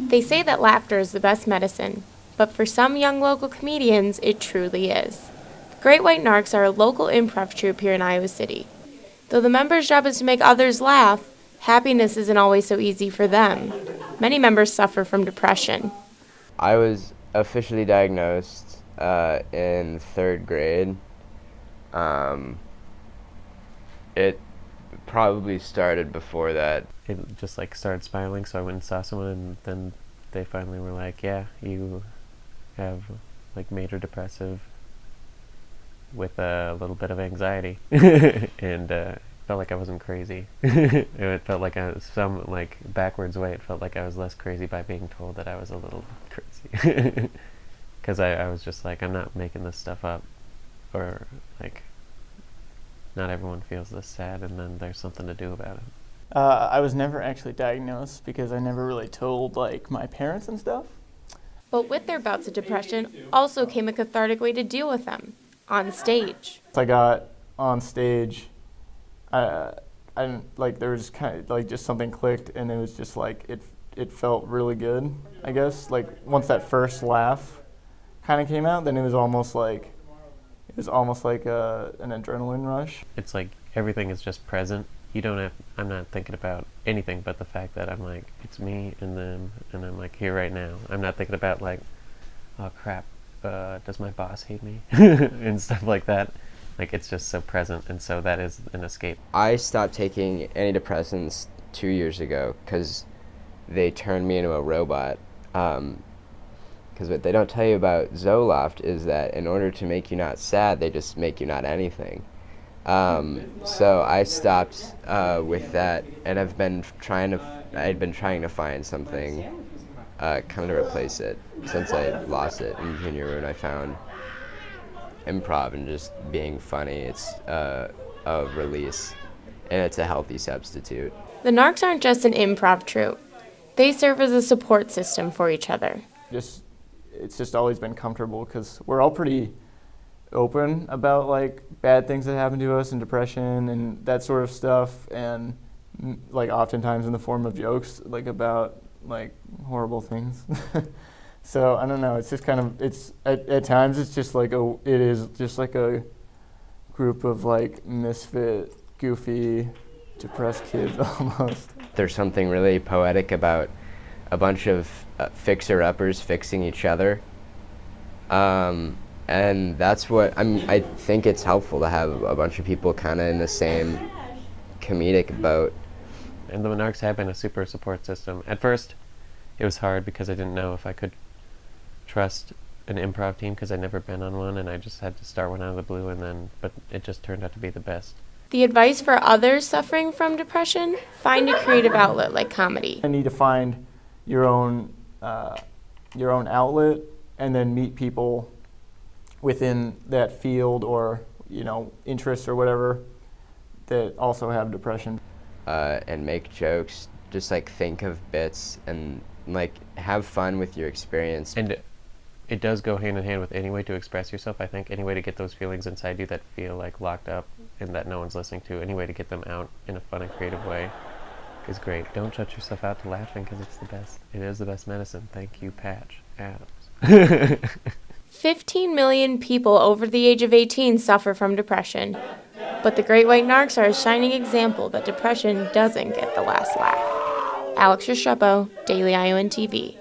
They say that laughter is the best medicine, but for some young local comedians, it truly is. The Great White Narcs are a local improv troupe here in Iowa City. Though the members' job is to make others laugh, happiness isn't always so easy for them. Many members suffer from depression. I was officially diagnosed in third grade. It probably started before that. It just started spiraling, so I went and saw someone, and then they finally were like, yeah, you have major with a little bit of anxiety. And felt like I wasn't crazy. It felt like I was backwards way. It felt like I was less crazy by being told that I was a little crazy. Because I was just I'm not making this stuff up, or not everyone feels this sad, and then there's something to do about it. I was never actually diagnosed because I never really told my parents and stuff. But with their bouts of depression also came a cathartic way to deal with them, on stage. I got on stage, there was kind of just something clicked, and it was just it felt really good, I guess. Once that first laugh kind of came out, then it was almost like an adrenaline rush. It's everything is just present. I'm not thinking about anything but the fact that I'm it's me and them, and I'm here right now. I'm not thinking about oh crap, does my boss hate me? And stuff like that. It's just so present, and so that is an escape. I stopped taking antidepressants 2 years ago because they turned me into a robot. Because what they don't tell you about Zoloft is that in order to make you not sad, they just make you not anything. So I stopped with that, and I'd been trying to find something kind of to replace it since I lost it in junior when I found improv and just being funny. It's a release, and it's a healthy substitute. The Narcs aren't just an improv troupe. They serve as a support system for each other. It's just always been comfortable because we're all pretty open about bad things that happen to us and depression and that sort of stuff, and oftentimes in the form of jokes about horrible things. So I don't know, it's just kind of, it's at times it's just it is just a group of misfit, goofy, depressed kids almost. There's something really poetic about a bunch of fixer-uppers fixing each other. And that's what I think it's helpful to have a bunch of people kind of in the same comedic boat. And the Narcs have been a super support system. At first, it was hard because I didn't know if I could trust an improv team because I'd never been on one, and I just had to start one out of the blue, but it just turned out to be the best. The advice for others suffering from depression: find a creative outlet like comedy. You need to find your own outlet, and then meet people within that field or interests or whatever that also have depression. And make jokes, just think of bits and have fun with your experience. And it does go hand in hand with any way to express yourself. I think any way to get those feelings inside you that feel locked up and that no one's listening to, any way to get them out in a fun and creative way is great. Don't shut yourself out to laughing because it's the best. It is the best medicine. Thank you, Patch Adams. 15 million people over the age of 18 suffer from depression. But the Great White Narcs are a shining example that depression doesn't get the last laugh. Alex Restrepo, Daily Iowan TV.